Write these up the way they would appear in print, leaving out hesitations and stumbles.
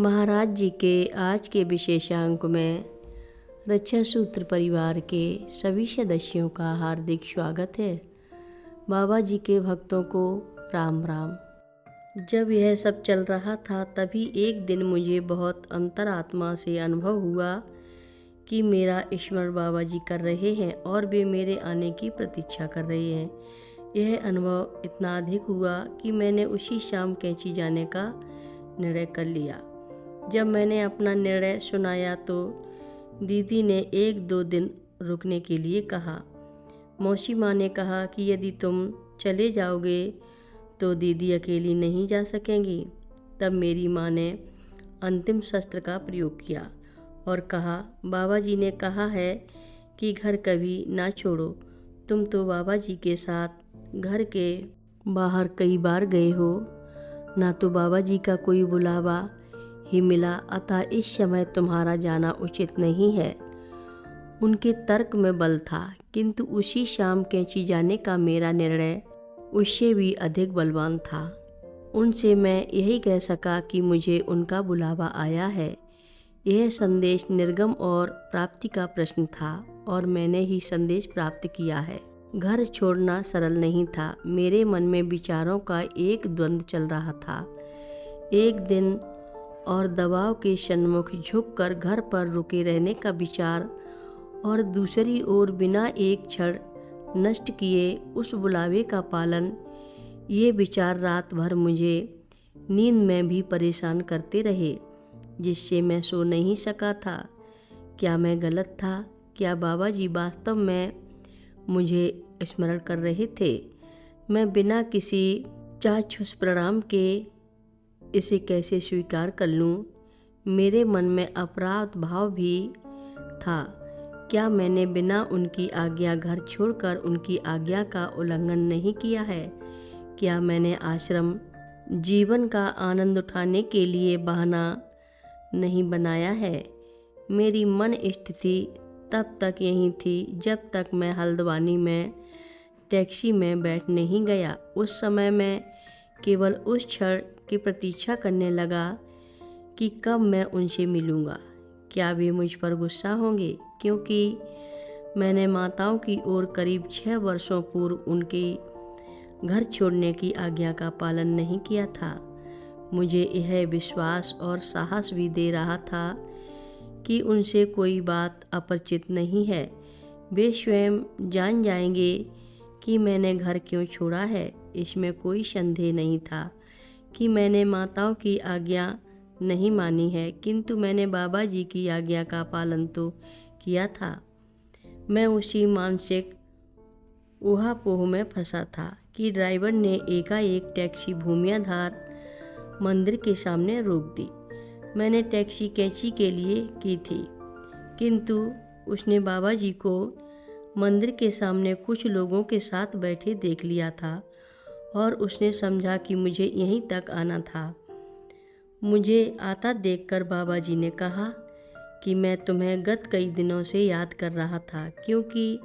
महाराज जी के आज के विशेषांक में रक्षा सूत्र परिवार के सभी सदस्यों का हार्दिक स्वागत है। बाबा जी के भक्तों को राम राम। जब यह सब चल रहा था तभी एक दिन मुझे बहुत अंतरात्मा से अनुभव हुआ कि मेरा स्मरण बाबा जी कर रहे हैं और वे मेरे आने की प्रतीक्षा कर रहे हैं। यह अनुभव इतना अधिक हुआ कि मैंने उसी शाम कैंची जाने का निर्णय कर लिया। जब मैंने अपना निर्णय सुनाया तो दीदी ने 1-2 दिन रुकने के लिए कहा। मौसी माँ ने कहा कि यदि तुम चले जाओगे तो दीदी अकेली नहीं जा सकेंगी। तब मेरी माँ ने अंतिम शस्त्र का प्रयोग किया और कहा, बाबा जी ने कहा है कि घर कभी ना छोड़ो। तुम तो बाबा जी के साथ घर के बाहर कई बार गए हो, ना तो बाबा जी का कोई बुलावा ही मिला, अतः इस समय तुम्हारा जाना उचित नहीं है। उनके तर्क में बल था, किंतु उसी शाम कैंची जाने का मेरा निर्णय उससे भी अधिक बलवान था। उनसे मैं यही कह सका कि मुझे उनका बुलावा आया है। यह संदेश निर्गम और प्राप्ति का प्रश्न था और मैंने ही संदेश प्राप्त किया है। घर छोड़ना सरल नहीं था। मेरे मन में विचारों का एक द्वंद्व चल रहा था। एक दिन और दबाव के सन्मुख झुककर घर पर रुके रहने का विचार, और दूसरी ओर बिना एक क्षण नष्ट किए उस बुलावे का पालन। ये विचार रात भर मुझे नींद में भी परेशान करते रहे, जिससे मैं सो नहीं सका था। क्या मैं गलत था? क्या बाबा जी वास्तव में मुझे स्मरण कर रहे थे? मैं बिना किसी चाक्षुष प्रणाम के इसे कैसे स्वीकार कर लूं? मेरे मन में अपराध भाव भी था। क्या मैंने बिना उनकी आज्ञा घर छोड़कर उनकी आज्ञा का उल्लंघन नहीं किया है? क्या मैंने आश्रम जीवन का आनंद उठाने के लिए बहाना नहीं बनाया है? मेरी मन स्थिति तब तक यही थी जब तक मैं हल्द्वानी में टैक्सी में बैठ नहीं गया। उस समय मैं केवल उस क्षण की प्रतीक्षा करने लगा कि कब मैं उनसे मिलूँगा। क्या वे मुझ पर गुस्सा होंगे क्योंकि मैंने माताओं की ओर करीब 6 वर्षों पूर्व उनके घर छोड़ने की आज्ञा का पालन नहीं किया था। मुझे यह विश्वास और साहस भी दे रहा था कि उनसे कोई बात अपरिचित नहीं है। वे स्वयं जान जाएंगे कि मैंने घर क्यों छोड़ा है। इसमें कोई संदेह नहीं था कि मैंने माताओं की आज्ञा नहीं मानी है, किंतु मैंने बाबा जी की आज्ञा का पालन तो किया था। मैं उसी मानसिक ऊहापोह में फंसा था कि ड्राइवर ने एकाएक टैक्सी भूमियाधार मंदिर के सामने रोक दी। मैंने टैक्सी कैंची के लिए की थी, किंतु उसने बाबा जी को मंदिर के सामने कुछ लोगों के साथ बैठे देख लिया था और उसने समझा कि मुझे यहीं तक आना था। मुझे आता देखकर बाबा जी ने कहा कि मैं तुम्हें गत कई दिनों से याद कर रहा था, क्योंकि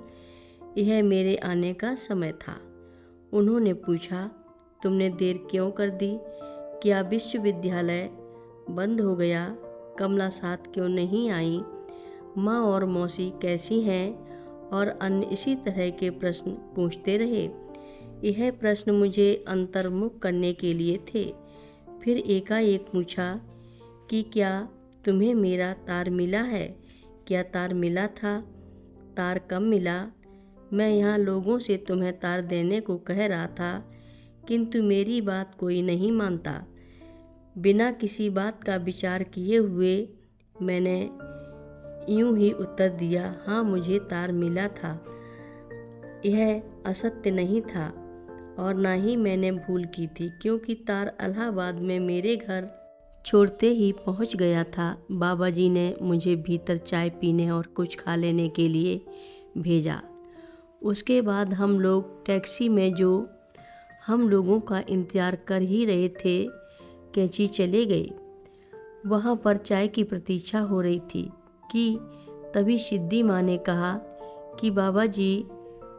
यह मेरे आने का समय था। उन्होंने पूछा, तुमने देर क्यों कर दी? क्या विश्वविद्यालय बंद हो गया? कमला साथ क्यों नहीं आई? माँ और मौसी कैसी हैं? और अन्य इसी तरह के प्रश्न पूछते रहे। यह प्रश्न मुझे अंतर्मुख करने के लिए थे। फिर एकाएक पूछा कि क्या तुम्हें मेरा तार मिला है? क्या तार मिला था? तार कब मिला? मैं यहाँ लोगों से तुम्हें तार देने को कह रहा था, किंतु मेरी बात कोई नहीं मानता। बिना किसी बात का विचार किए हुए मैंने यूं ही उत्तर दिया, हाँ मुझे तार मिला था। यह असत्य नहीं था और ना ही मैंने भूल की थी, क्योंकि तार इलाहाबाद में मेरे घर छोड़ते ही पहुंच गया था। बाबा जी ने मुझे भीतर चाय पीने और कुछ खा लेने के लिए भेजा। उसके बाद हम लोग टैक्सी में, जो हम लोगों का इंतज़ार कर ही रहे थे, कैंची चले गए। वहाँ पर चाय की प्रतीक्षा हो रही थी कि तभी सिद्धि माँ ने कहा कि बाबा जी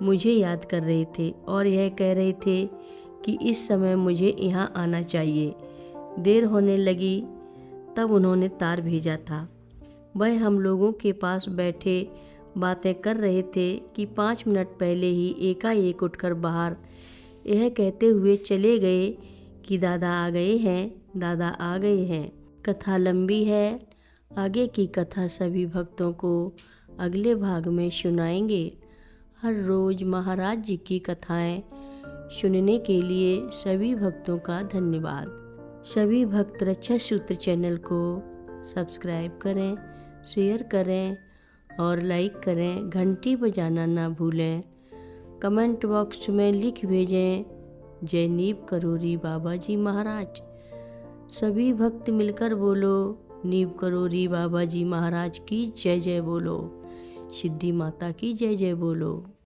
मुझे याद कर रहे थे और यह कह रहे थे कि इस समय मुझे यहाँ आना चाहिए। देर होने लगी तब उन्होंने तार भेजा था। वह हम लोगों के पास बैठे बातें कर रहे थे कि 5 मिनट पहले ही एकाएक उठकर बाहर यह कहते हुए चले गए कि दादा आ गए हैं, दादा आ गए हैं। कथा लंबी है, आगे की कथा सभी भक्तों को अगले भाग में सुनाएंगे। हर रोज़ महाराज जी की कथाएं सुनने के लिए सभी भक्तों का धन्यवाद। सभी भक्त रक्षा सूत्र चैनल को सब्सक्राइब करें, शेयर करें और लाइक करें। घंटी बजाना ना भूलें। कमेंट बॉक्स में लिख भेजें, जय नीव करोरी बाबा जी महाराज। सभी भक्त मिलकर बोलो, नीव करोरी बाबा जी महाराज की जय जय बोलो। सिद्धि माता की जय जय बोलो।